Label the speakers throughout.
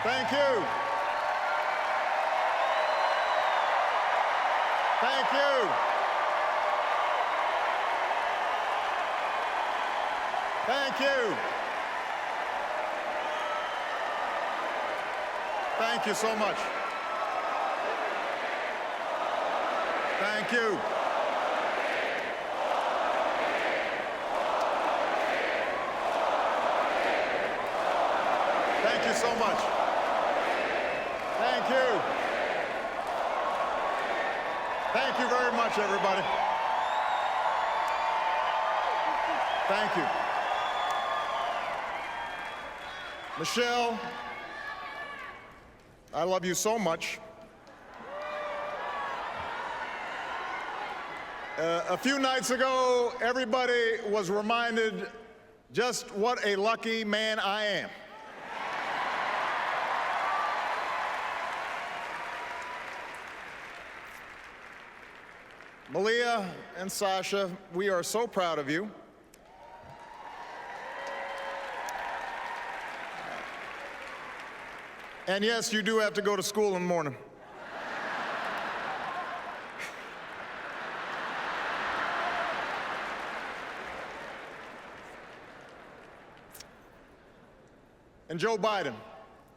Speaker 1: Thank you. Thank you. Thank you. Thank you so much. Thank you. Thank you so much. Thank you. Thank you very much, everybody. Thank you. Michelle, I love you so much. A few nights ago, everybody was reminded just what a lucky man I am. Malia and Sasha, we are so proud of you. And yes, you do have to go to school in the morning. And Joe Biden,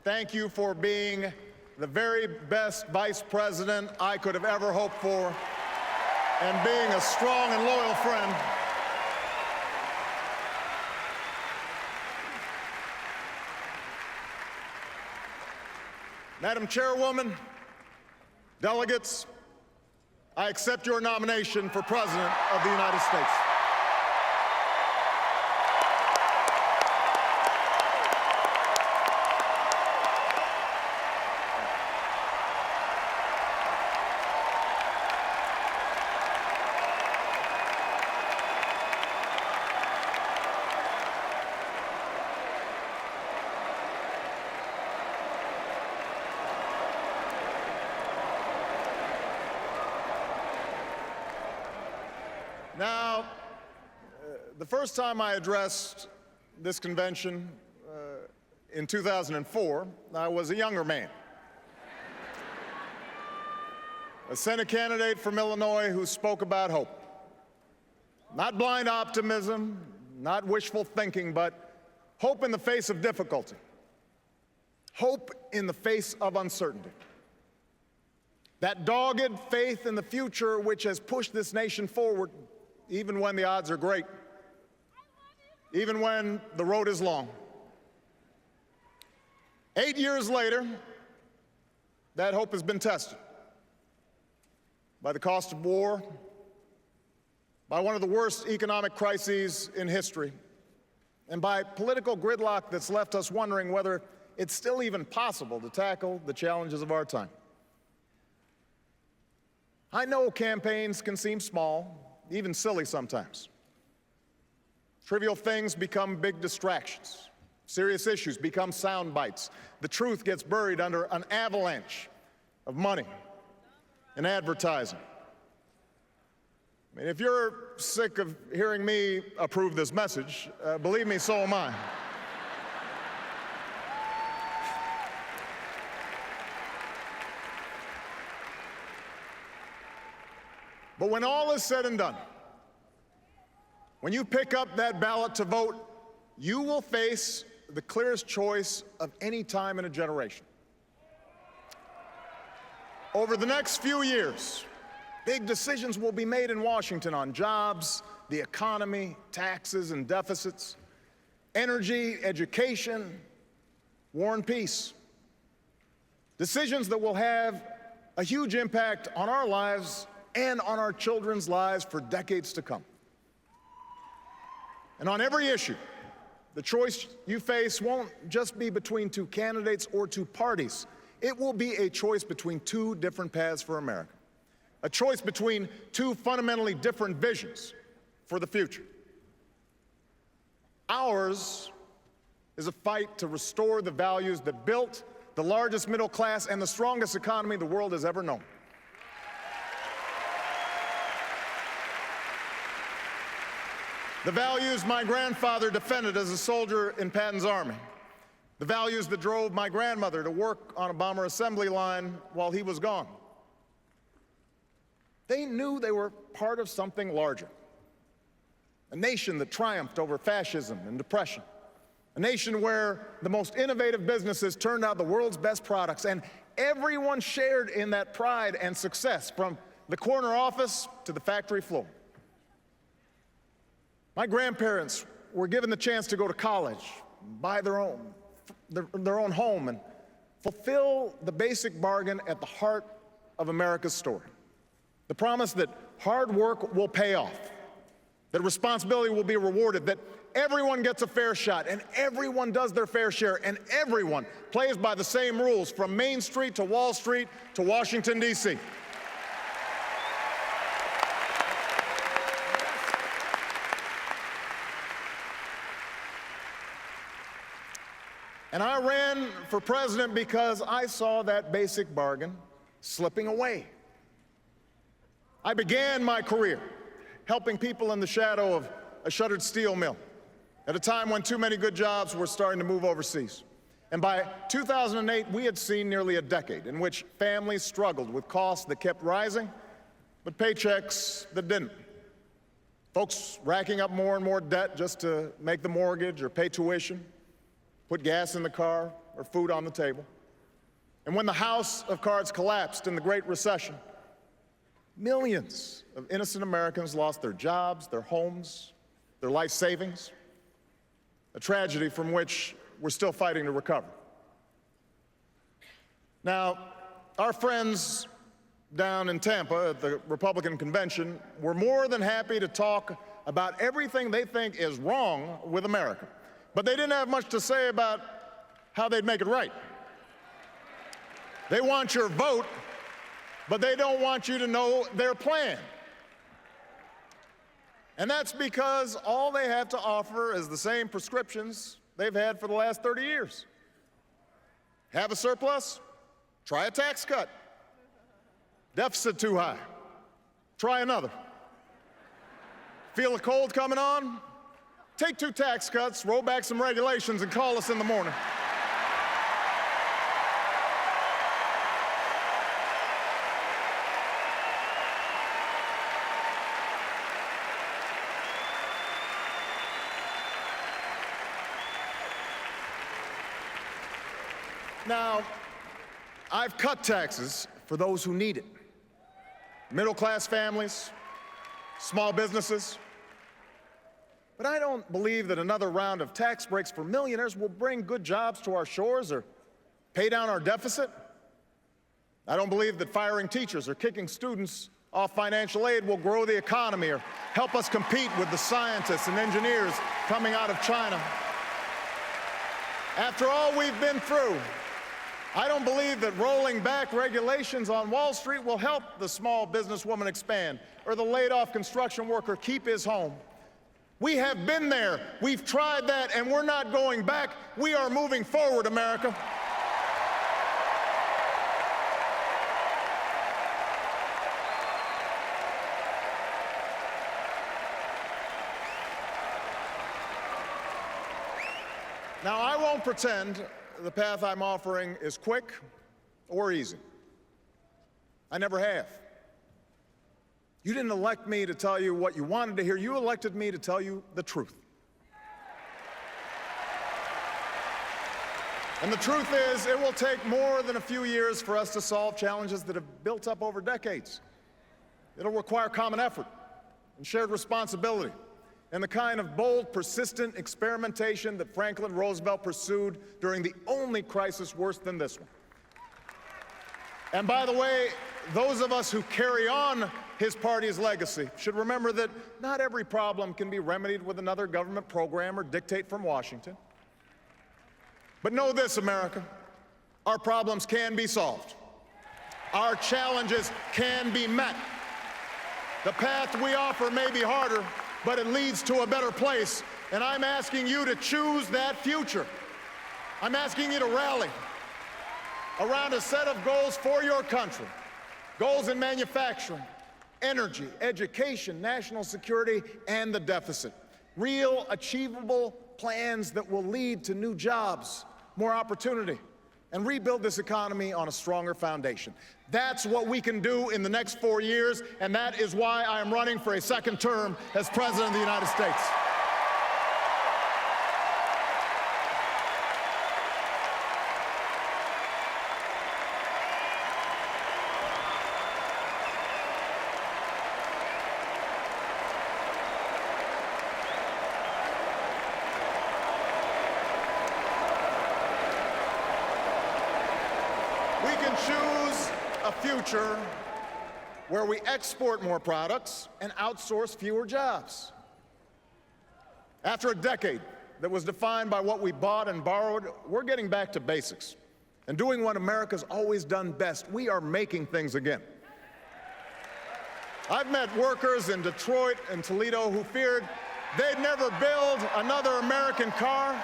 Speaker 1: thank you for being the very best vice president I could have ever hoped for, and being a strong and loyal friend. Madam Chairwoman, delegates, I accept your nomination for President of the United States. Now, the first time I addressed this convention in 2004, I was a younger man, a Senate candidate from Illinois who spoke about hope. Not blind optimism, not wishful thinking, but hope in the face of difficulty, hope in the face of uncertainty. That dogged faith in the future which has pushed this nation forward even when the odds are great, even when the road is long. 8 years later, that hope has been tested by the cost of war, by one of the worst economic crises in history, and by political gridlock that's left us wondering whether it's still even possible to tackle the challenges of our time. I know campaigns can seem small, even silly sometimes. Trivial things become big distractions. Serious issues become sound bites. The truth gets buried under an avalanche of money and advertising. I mean, if you're sick of hearing me approve this message, believe me, so am I. But when all is said and done, when you pick up that ballot to vote, you will face the clearest choice of any time in a generation. Over the next few years, big decisions will be made in Washington on jobs, the economy, taxes and deficits, energy, education, war and peace. Decisions that will have a huge impact on our lives and on our children's lives for decades to come. And on every issue, the choice you face won't just be between two candidates or two parties. It will be a choice between two different paths for America, a choice between two fundamentally different visions for the future. Ours is a fight to restore the values that built the largest middle class and the strongest economy the world has ever known. The values my grandfather defended as a soldier in Patton's army. the values that drove my grandmother to work on a bomber assembly line while he was gone. They knew they were part of something larger, a nation that triumphed over fascism and depression, a nation where the most innovative businesses turned out the world's best products, and everyone shared in that pride and success, from the corner office to the factory floor. My grandparents were given the chance to go to college, buy their own home, and fulfill the basic bargain at the heart of America's story. The promise that hard work will pay off, that responsibility will be rewarded, that everyone gets a fair shot, and everyone does their fair share, and everyone plays by the same rules, from Main Street to Wall Street to Washington, D.C. And I ran for president because I saw that basic bargain slipping away. I began my career helping people in the shadow of a shuttered steel mill at a time when too many good jobs were starting to move overseas. And by 2008, we had seen nearly a decade in which families struggled with costs that kept rising, but paychecks that didn't. Folks racking up more and more debt just to make the mortgage or pay tuition, put gas in the car or food on the table. And when the house of cards collapsed in the Great Recession, millions of innocent Americans lost their jobs, their homes, their life savings, a tragedy from which we're still fighting to recover. Now, our friends down in Tampa at the Republican convention were more than happy to talk about everything they think is wrong with America, but they didn't have much to say about how they'd make it right. They want your vote, but they don't want you to know their plan. And that's because all they have to offer is the same prescriptions they've had for the last 30 years. Have a surplus? Try a tax cut. Deficit too high? Try another. Feel a cold coming on? Take 2 tax cuts, roll back some regulations, and call us in the morning. Now, I've cut taxes for those who need it. Middle-class families, small businesses. But I don't believe that another round of tax breaks for millionaires will bring good jobs to our shores or pay down our deficit. I don't believe that firing teachers or kicking students off financial aid will grow the economy or help us compete with the scientists and engineers coming out of China. After all we've been through, I don't believe that rolling back regulations on Wall Street will help the small businesswoman expand or the laid-off construction worker keep his home. We have been there, we've tried that, and we're not going back. We are moving forward, America. Now, I won't pretend the path I'm offering is quick or easy. I never have. You didn't elect me to tell you what you wanted to hear. You elected me to tell you the truth. And the truth is, it will take more than a few years for us to solve challenges that have built up over decades. It'll require common effort and shared responsibility, and the kind of bold, persistent experimentation that Franklin Roosevelt pursued during the only crisis worse than this one. And by the way, those of us who carry on his party's legacy should remember that not every problem can be remedied with another government program or dictate from Washington. But know this, America, our problems can be solved. Our challenges can be met. The path we offer may be harder, but it leads to a better place, and I'm asking you to choose that future. I'm asking you to rally around a set of goals for your country, goals in manufacturing, energy, education, national security, and the deficit. Real, achievable plans that will lead to new jobs, more opportunity, and rebuild this economy on a stronger foundation. That's what we can do in the next 4 years, and that is why I am running for a second term as President of the United States. We can choose a future where we export more products and outsource fewer jobs. After a decade that was defined by what we bought and borrowed, we're getting back to basics and doing what America's always done best. We are making things again. I've met workers in Detroit and Toledo who feared they'd never build another American car.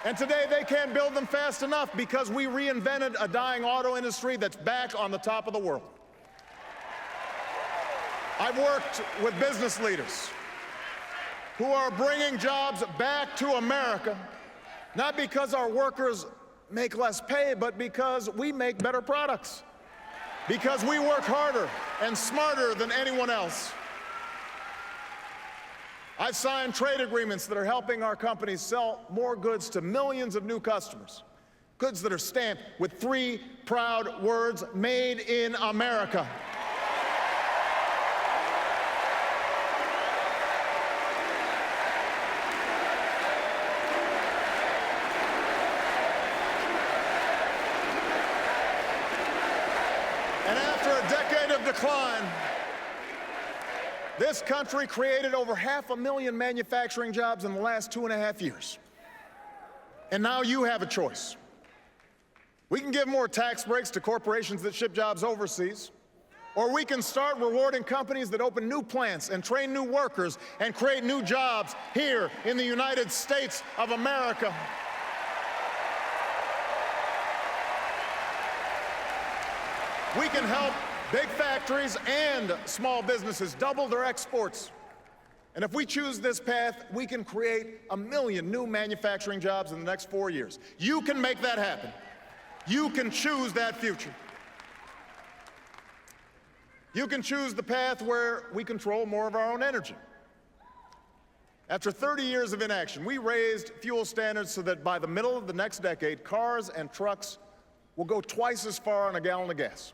Speaker 1: And today they can't build them fast enough because we reinvented a dying auto industry that's back on the top of the world. I've worked with business leaders who are bringing jobs back to America, not because our workers make less pay, but because we make better products, because we work harder and smarter than anyone else. I've signed trade agreements that are helping our companies sell more goods to millions of new customers, goods that are stamped with 3 proud words, made in America. And after a decade of decline, this country created over 500,000 manufacturing jobs in the last 2.5 years. And now you have a choice. We can give more tax breaks to corporations that ship jobs overseas, or we can start rewarding companies that open new plants and train new workers and create new jobs here in the United States of America. We can help big factories and small businesses double their exports. And if we choose this path, we can create 1 million new manufacturing jobs in the next 4 years. You can make that happen. You can choose that future. You can choose the path where we control more of our own energy. After 30 years of inaction, we raised fuel standards so that by the middle of the next decade, cars and trucks will go twice as far on a gallon of gas.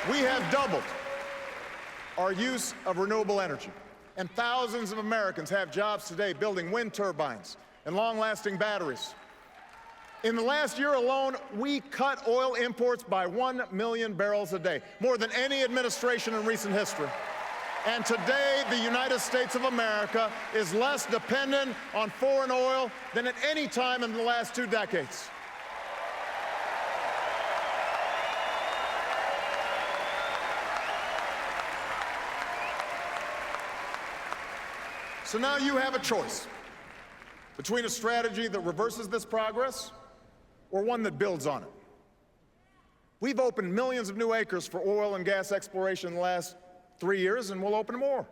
Speaker 1: We have doubled our use of renewable energy, and thousands of Americans have jobs today building wind turbines and long-lasting batteries. In the last year alone, we cut oil imports by 1 million barrels a day, more than any administration in recent history. And today, the United States of America is less dependent on foreign oil than at any time in the last 2 decades. So now you have a choice between a strategy that reverses this progress or one that builds on it. We've opened millions of new acres for oil and gas exploration in the last 3 years, and we'll open more.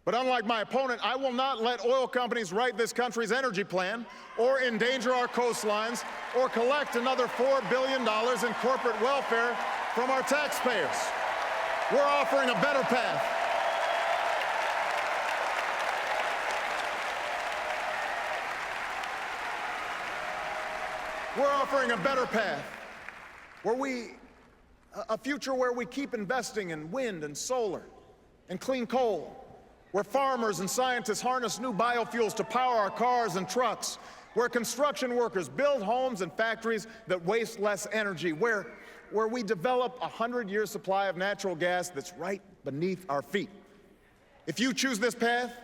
Speaker 1: But unlike my opponent, I will not let oil companies write this country's energy plan or endanger our coastlines or collect another $4 billion in corporate welfare from our taxpayers. We're offering a better path. We're offering a better path, a future where we keep investing in wind and solar and clean coal, where farmers and scientists harness new biofuels to power our cars and trucks, where construction workers build homes and factories that waste less energy, where we develop a 100-year supply of natural gas that's right beneath our feet. If you choose this path,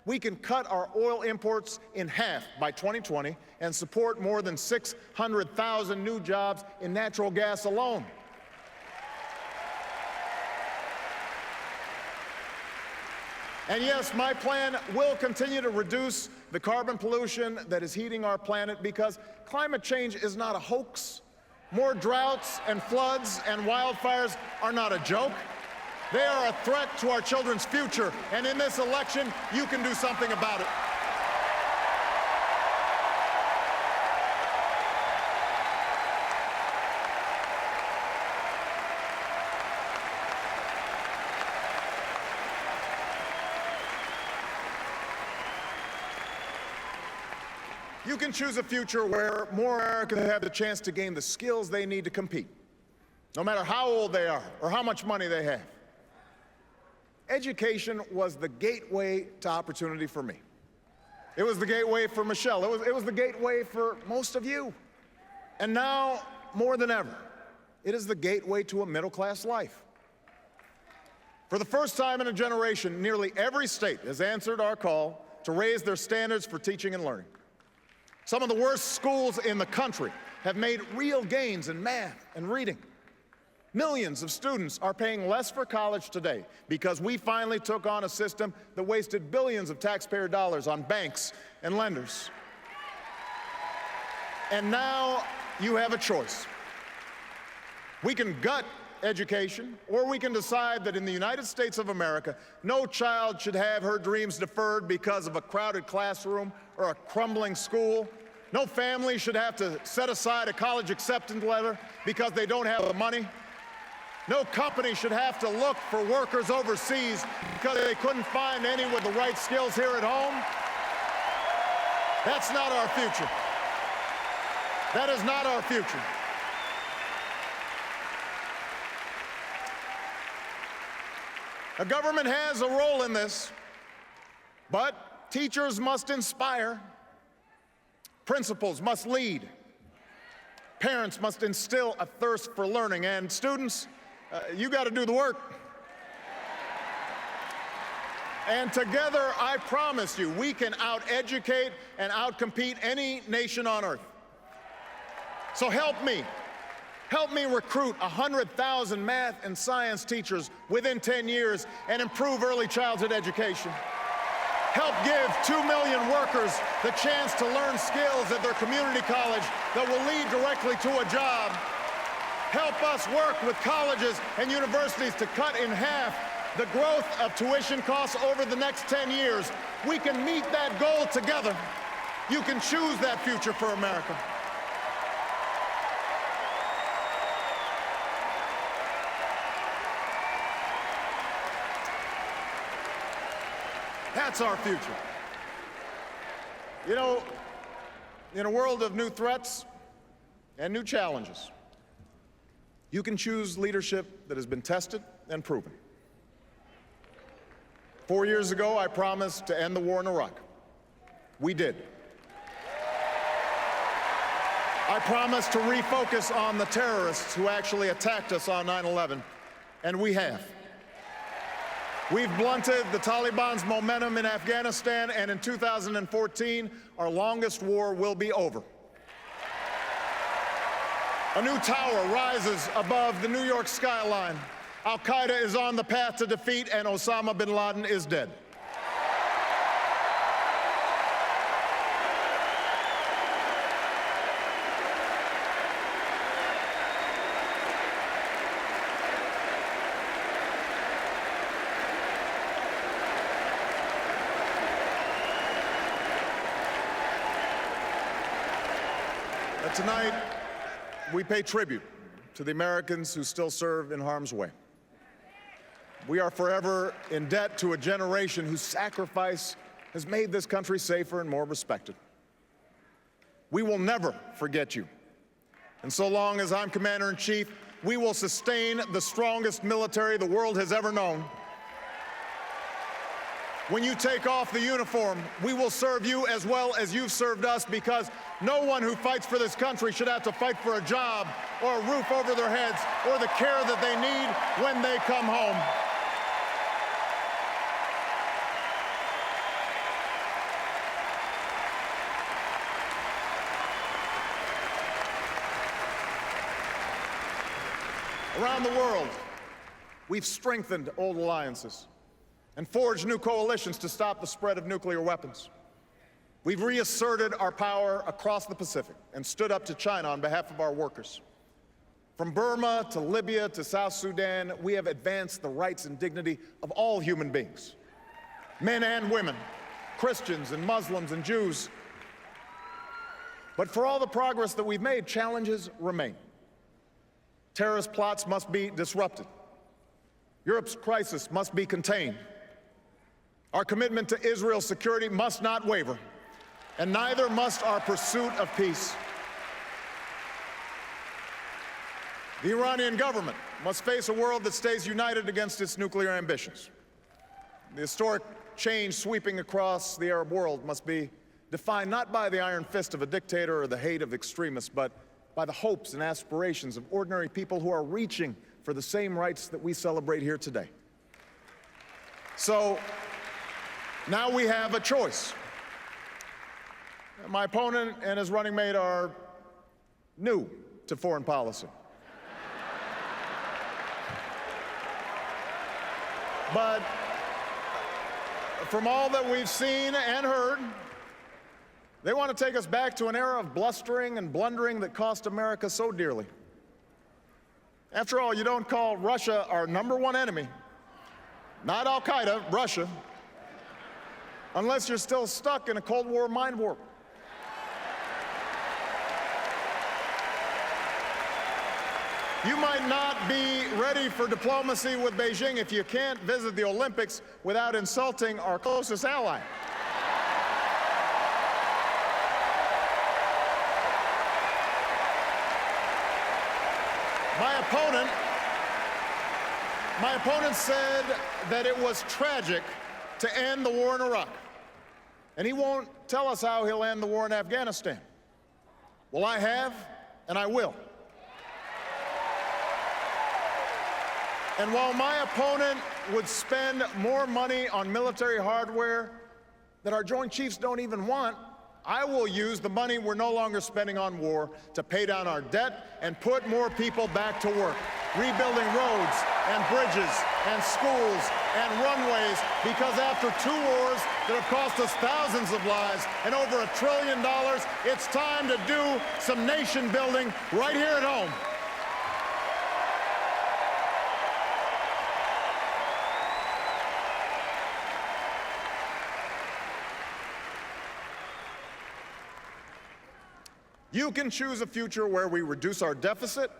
Speaker 1: we can cut our oil imports in half by 2020 and support more than 600,000 new jobs in natural gas alone. And yes, my plan will continue to reduce the carbon pollution that is heating our planet, because climate change is not a hoax. More droughts and floods and wildfires are not a joke. They are a threat to our children's future, and in this election, you can do something about it. You can choose a future where more Americans have the chance to gain the skills they need to compete, no matter how old they are or how much money they have. Education was the gateway to opportunity for me. It was the gateway for Michelle. It was the gateway for most of you. And now, more than ever, it is the gateway to a middle-class life. For the first time in a generation, nearly every state has answered our call to raise their standards for teaching and learning. Some of the worst schools in the country have made real gains in math and reading. Millions of students are paying less for college today because we finally took on a system that wasted billions of taxpayer dollars on banks and lenders. And now you have a choice. We can gut education, or we can decide that in the United States of America, no child should have her dreams deferred because of a crowded classroom or a crumbling school. No family should have to set aside a college acceptance letter because they don't have the money. No company should have to look for workers overseas because they couldn't find any with the right skills here at home. That's not our future. That is not our future. A government has a role in this, but teachers must inspire, principals must lead, parents must instill a thirst for learning, and students, you got to do the work. And together, I promise you, we can out-educate and out-compete any nation on earth. So help me recruit 100,000 math and science teachers within 10 years and improve early childhood education. Help give 2 million workers the chance to learn skills at their community college that will lead directly to a job. Help us work with colleges and universities to cut in half the growth of tuition costs over the next 10 years. We can meet that goal together. You can choose that future for America. That's our future. You know, in a world of new threats and new challenges, you can choose leadership that has been tested and proven. 4 years ago, I promised to end the war in Iraq. We did. I promised to refocus on the terrorists who actually attacked us on 9/11, and we have. We've blunted the Taliban's momentum in Afghanistan, and in 2014, our longest war will be over. A new tower rises above the New York skyline. Al-Qaeda is on the path to defeat, and Osama bin Laden is dead. Tonight, we pay tribute to the Americans who still serve in harm's way. We are forever in debt to a generation whose sacrifice has made this country safer and more respected. We will never forget you. And so long as I'm Commander-in-Chief, we will sustain the strongest military the world has ever known. When you take off the uniform, we will serve you as well as you've served us, because no one who fights for this country should have to fight for a job or a roof over their heads or the care that they need when they come home. Around the world, we've strengthened old alliances and forged new coalitions to stop the spread of nuclear weapons. We've reasserted our power across the Pacific and stood up to China on behalf of our workers. From Burma to Libya to South Sudan, we have advanced the rights and dignity of all human beings, men and women, Christians and Muslims and Jews. But for all the progress that we've made, challenges remain. Terrorist plots must be disrupted. Europe's crisis must be contained. Our commitment to Israel's security must not waver. and neither must our pursuit of peace. The Iranian government must face a world that stays united against its nuclear ambitions. The historic change sweeping across the Arab world must be defined not by the iron fist of a dictator or the hate of extremists, but by the hopes and aspirations of ordinary people who are reaching for the same rights that we celebrate here today. So now we have a choice. My opponent and his running mate are new to foreign policy. But from all that we've seen and heard, they want to take us back to an era of blustering and blundering that cost America so dearly. After all, you don't call Russia our #1 enemy, not Al-Qaeda, Russia, unless you're still stuck in a Cold War mind warp. You might not be ready for diplomacy with Beijing if you can't visit the Olympics without insulting our closest ally. My opponent said that it was tragic to end the war in Iraq, and he won't tell us how he'll end the war in Afghanistan. Well, I have, and I will. And while my opponent would spend more money on military hardware that our Joint Chiefs don't even want, I will use the money we're no longer spending on war to pay down our debt and put more people back to work, rebuilding roads and bridges and schools and runways, because after 2 wars that have cost us thousands of lives and over $1 trillion, it's time to do some nation building right here at home. You can choose a future where we reduce our deficit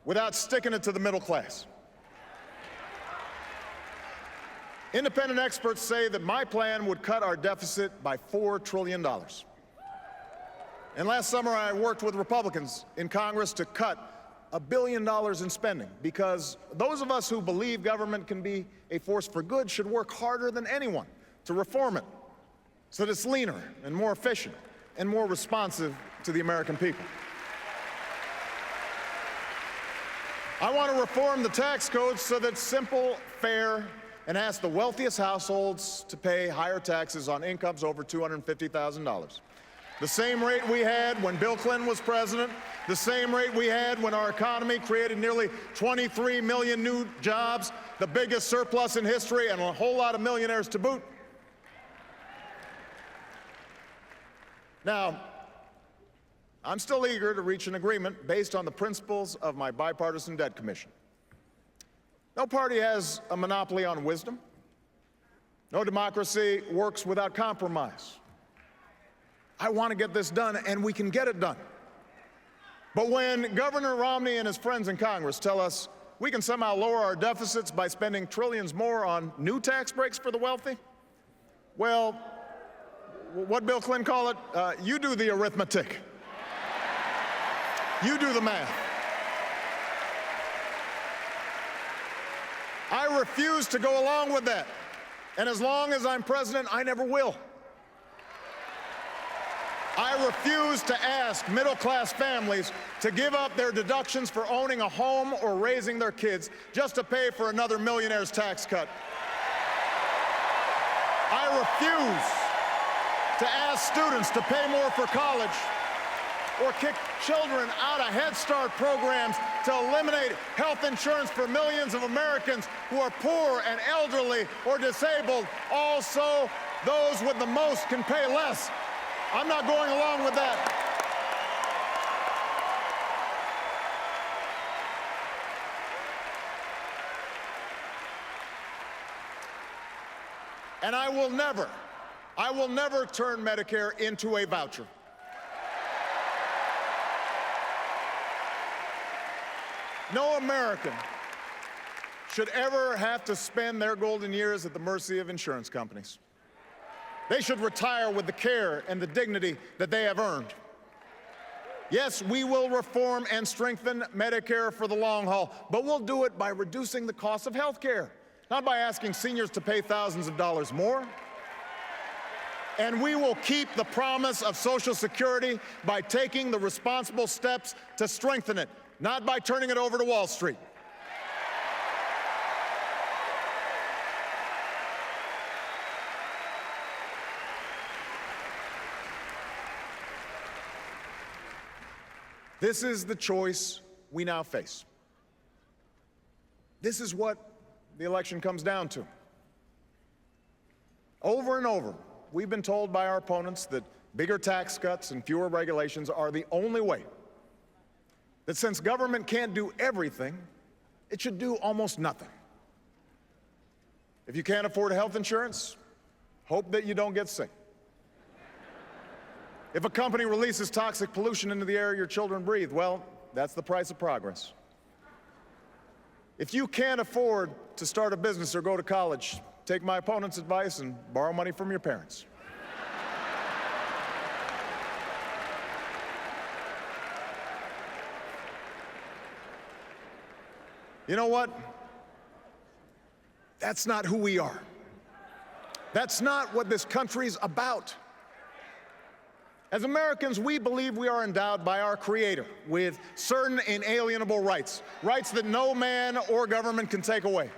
Speaker 1: without sticking it to the middle class. Independent experts say that my plan would cut our deficit by $4 trillion. And last summer, I worked with Republicans in Congress to cut $1 billion in spending, because those of us who believe government can be a force for good should work harder than anyone to reform it so that it's leaner and more efficient and more responsive to the American people. I want to reform the tax code so that it's simple, fair, and ask the wealthiest households to pay higher taxes on incomes over $250,000. The same rate we had when Bill Clinton was president, the same rate we had when our economy created nearly 23 million new jobs, the biggest surplus in history, and a whole lot of millionaires to boot. Now, I'm still eager to reach an agreement based on the principles of my bipartisan debt commission. No party has a monopoly on wisdom. No democracy works without compromise. I want to get this done, and we can get it done. But when Governor Romney and his friends in Congress tell us we can somehow lower our deficits by spending trillions more on new tax breaks for the wealthy, well, what Bill Clinton call it? You do the arithmetic. You do the math. I refuse to go along with that. And as long as I'm president, I never will. I refuse to ask middle-class families to give up their deductions for owning a home or raising their kids just to pay for another millionaire's tax cut. I refuse to ask students to pay more for college or kick children out of Head Start programs to eliminate health insurance for millions of Americans who are poor and elderly or disabled. Also, those with the most can pay less. I'm not going along with that. And I will never turn Medicare into a voucher. No American should ever have to spend their golden years at the mercy of insurance companies. They should retire with the care and the dignity that they have earned. Yes, we will reform and strengthen Medicare for the long haul, but we'll do it by reducing the cost of health care, not by asking seniors to pay thousands of dollars more. And we will keep the promise of Social Security by taking the responsible steps to strengthen it, not by turning it over to Wall Street. This is the choice we now face. This is what the election comes down to. Over and over, we've been told by our opponents that bigger tax cuts and fewer regulations are the only way. That since government can't do everything, it should do almost nothing. If you can't afford health insurance, hope that you don't get sick. If a company releases toxic pollution into the air your children breathe, well, that's the price of progress. If you can't afford to start a business or go to college, take my opponent's advice and borrow money from your parents. You know what? That's not who we are. That's not what this country's about. As Americans, we believe we are endowed by our Creator with certain inalienable rights, rights that no man or government can take away.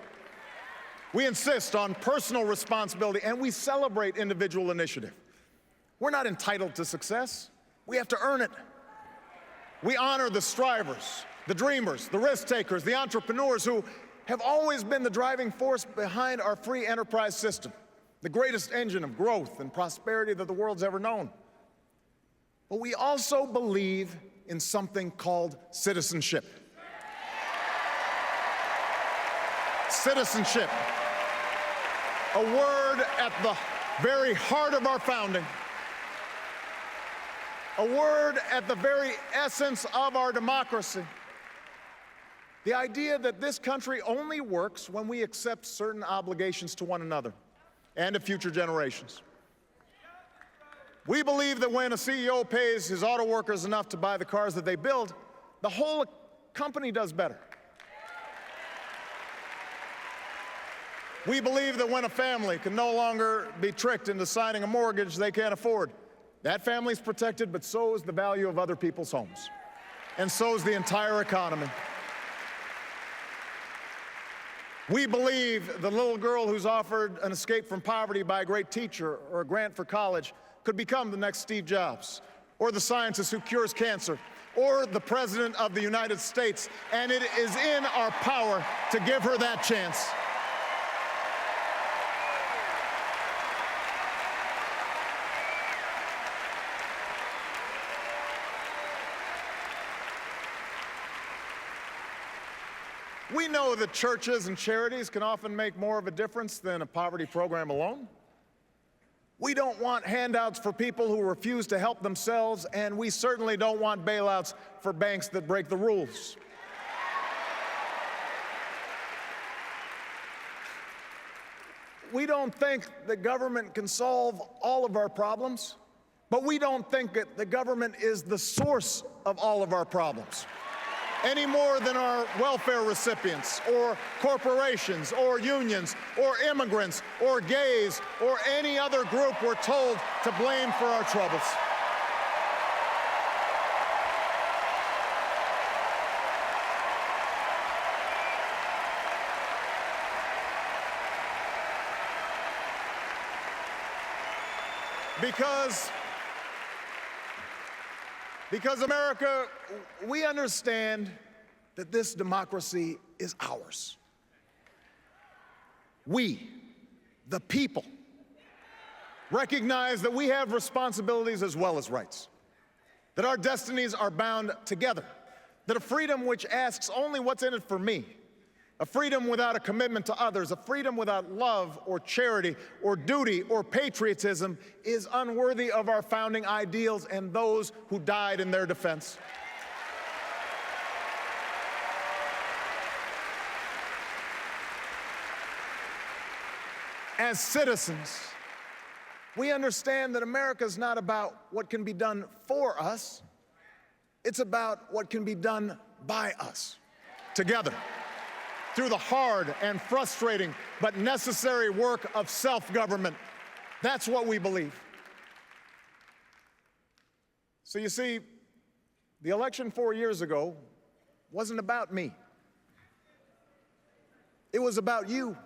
Speaker 1: We insist on personal responsibility, and we celebrate individual initiative. We're not entitled to success. We have to earn it. We honor the strivers, the dreamers, the risk takers, the entrepreneurs who have always been the driving force behind our free enterprise system, the greatest engine of growth and prosperity that the world's ever known. But we also believe in something called citizenship. Citizenship, a word at the very heart of our founding, a word at the very essence of our democracy. The idea that this country only works when we accept certain obligations to one another and to future generations. We believe that when a CEO pays his auto workers enough to buy the cars that they build, the whole company does better. We believe that when a family can no longer be tricked into signing a mortgage they can't afford, that family's protected, but so is the value of other people's homes. And so is the entire economy. We believe the little girl who's offered an escape from poverty by a great teacher or a grant for college could become the next Steve Jobs, or the scientist who cures cancer, or the President of the United States, and it is in our power to give her that chance. We know that churches and charities can often make more of a difference than a poverty program alone. We don't want handouts for people who refuse to help themselves, and we certainly don't want bailouts for banks that break the rules. We don't think that government can solve all of our problems, but we don't think that the government is the source of all of our problems, any more than our welfare recipients, or corporations, or unions, or immigrants, or gays, or any other group we're told to blame for our troubles. Because America, we understand that this democracy is ours. We, the people, recognize that we have responsibilities as well as rights, that our destinies are bound together, that a freedom which asks only what's in it for me, a freedom without a commitment to others, a freedom without love or charity or duty or patriotism is unworthy of our founding ideals and those who died in their defense. As citizens, We understand that America is not about what can be done for us. It's about what can be done by us, together, through the hard and frustrating but necessary work of self-government. That's what we believe. So you see, the election 4 years ago wasn't about me. It was about you.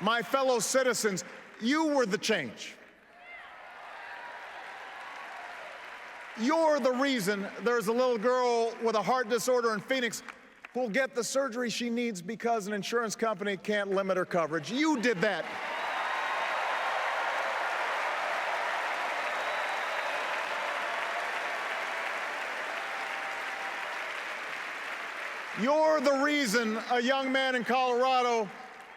Speaker 1: My fellow citizens, you were the change. You're the reason there's a little girl with a heart disorder in Phoenix who'll get the surgery she needs because an insurance company can't limit her coverage. You did that. You're the reason a young man in Colorado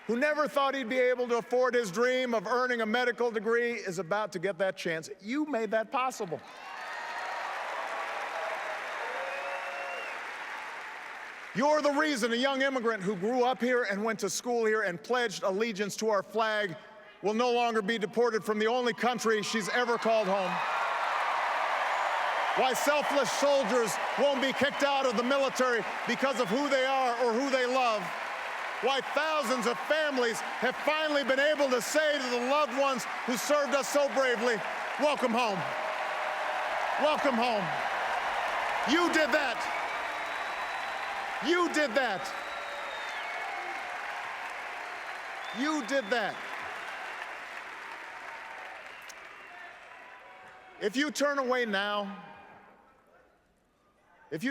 Speaker 1: who never thought he'd be able to afford his dream of earning a medical degree is about to get that chance. You made that possible. You're the reason a young immigrant who grew up here and went to school here and pledged allegiance to our flag will no longer be deported from the only country she's ever called home. Why selfless soldiers won't be kicked out of the military because of who they are or who they love. Why thousands of families have finally been able to say to the loved ones who served us so bravely, welcome home. Welcome home. You did that. You did that. You did that. If you turn away now, if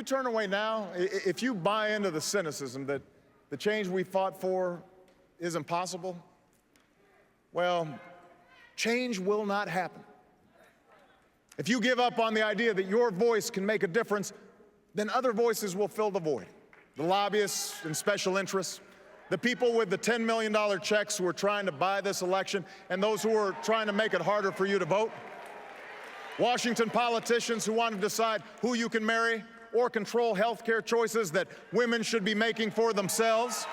Speaker 1: you buy into the cynicism that the change we fought for is impossible, well, change will not happen. If you give up on the idea that your voice can make a difference, then other voices will fill the void. The lobbyists and special interests, the people with the $10 million checks who are trying to buy this election, and those who are trying to make it harder for you to vote. Washington politicians who want to decide who you can marry or control health care choices that women should be making for themselves.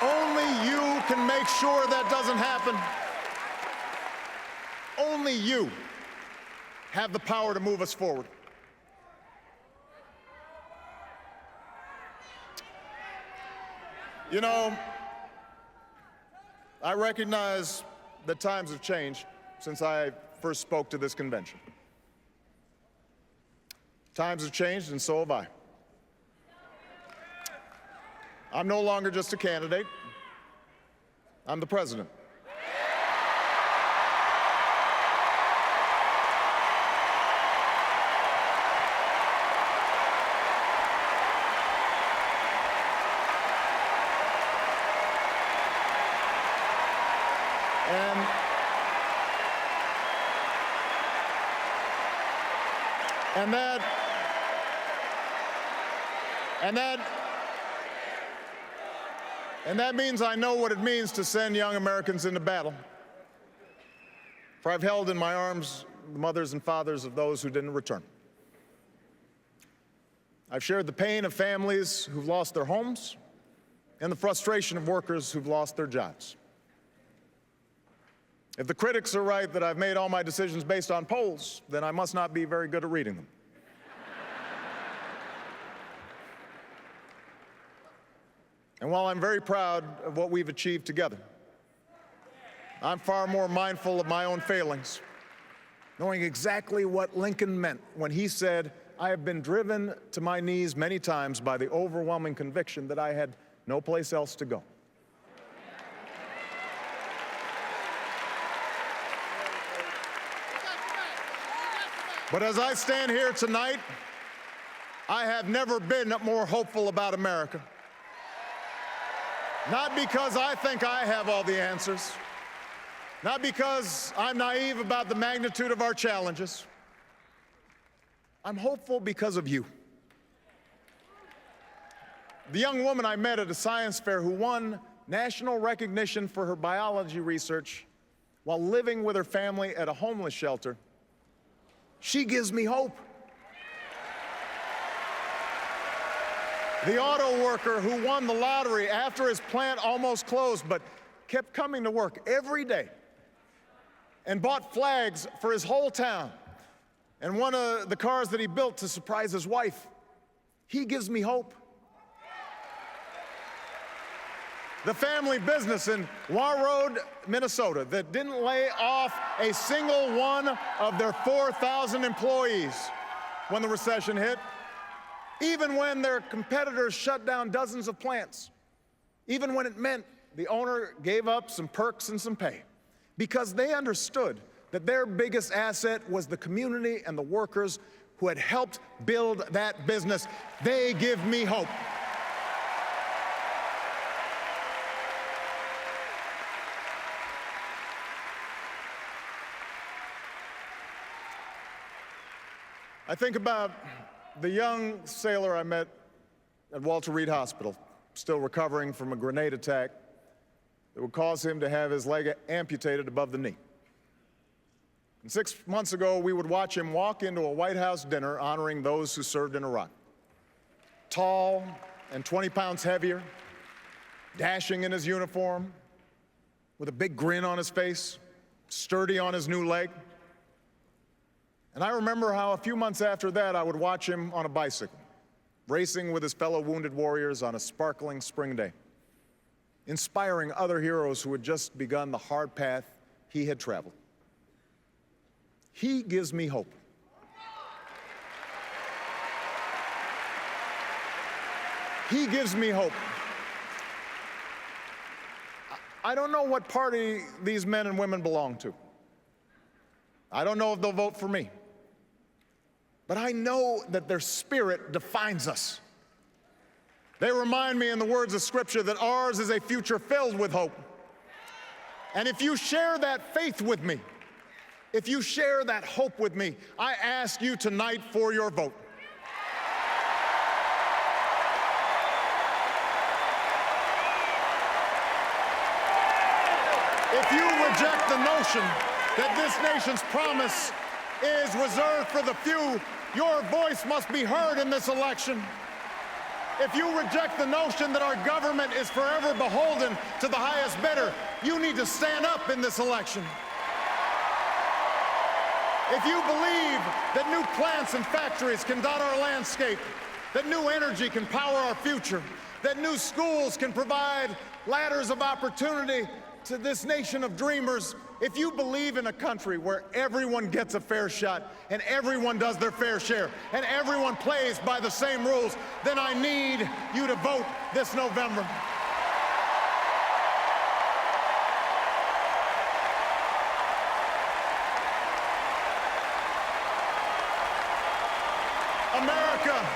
Speaker 1: Only you can make sure that doesn't happen. Only you have the power to move us forward. You know, I recognize that times have changed since I first spoke to this convention. Times have changed, and so have I. I'm no longer just a candidate. I'm the president. And that means I know what it means to send young Americans into battle. For I've held in my arms the mothers and fathers of those who didn't return. I've shared the pain of families who've lost their homes and the frustration of workers who've lost their jobs. If the critics are right that I've made all my decisions based on polls, then I must not be very good at reading them. And while I'm very proud of what we've achieved together, I'm far more mindful of my own failings, knowing exactly what Lincoln meant when he said, "I have been driven to my knees many times by the overwhelming conviction that I had no place else to go." But as I stand here tonight, I have never been more hopeful about America. Not because I think I have all the answers, not because I'm naive about the magnitude of our challenges. I'm hopeful because of you. The young woman I met at a science fair who won national recognition for her biology research while living with her family at a homeless shelter, she gives me hope. The auto worker who won the lottery after his plant almost closed but kept coming to work every day and bought flags for his whole town and one of the cars that he built to surprise his wife. He gives me hope. The family business in Warroad, Minnesota, that didn't lay off a single one of their 4,000 employees when the recession hit, even when their competitors shut down dozens of plants, even when it meant the owner gave up some perks and some pay, because they understood that their biggest asset was the community and the workers who had helped build that business. They give me hope. I think about the young sailor I met at Walter Reed Hospital, still recovering from a grenade attack that would cause him to have his leg amputated above the knee. And 6 months ago, we would watch him walk into a White House dinner honoring those who served in Iraq. Tall and 20 pounds heavier, dashing in his uniform, with a big grin on his face, sturdy on his new leg. And I remember how a few months after that, I would watch him on a bicycle, racing with his fellow wounded warriors on a sparkling spring day, inspiring other heroes who had just begun the hard path he had traveled. He gives me hope. He gives me hope. I don't know what party these men and women belong to. I don't know if they'll vote for me. But I know that their spirit defines us. They remind me in the words of Scripture that ours is a future filled with hope. And if you share that faith with me, if you share that hope with me, I ask you tonight for your vote. If you reject the notion that this nation's promise is reserved for the few, your voice must be heard in this election. If you reject the notion that our government is forever beholden to the highest bidder, you need to stand up in this election. If you believe that new plants and factories can dot our landscape, that new energy can power our future, that new schools can provide ladders of opportunity to this nation of dreamers, if you believe in a country where everyone gets a fair shot and everyone does their fair share and everyone plays by the same rules, then I need you to vote this November. America,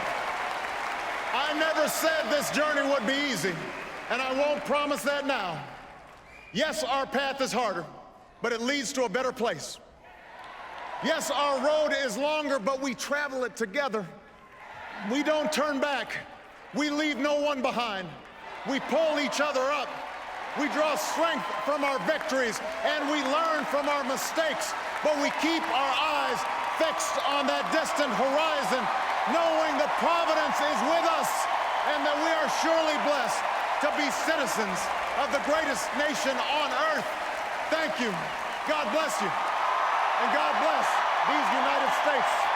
Speaker 1: I never said this journey would be easy, and I won't promise that now. Yes, our path is harder, but it leads to a better place. Yes, our road is longer, but we travel it together. We don't turn back. We leave no one behind. We pull each other up. We draw strength from our victories, and we learn from our mistakes, but we keep our eyes fixed on that distant horizon, knowing that Providence is with us and that we are surely blessed to be citizens of the greatest nation on earth. Thank you. God bless you. And God bless these United States.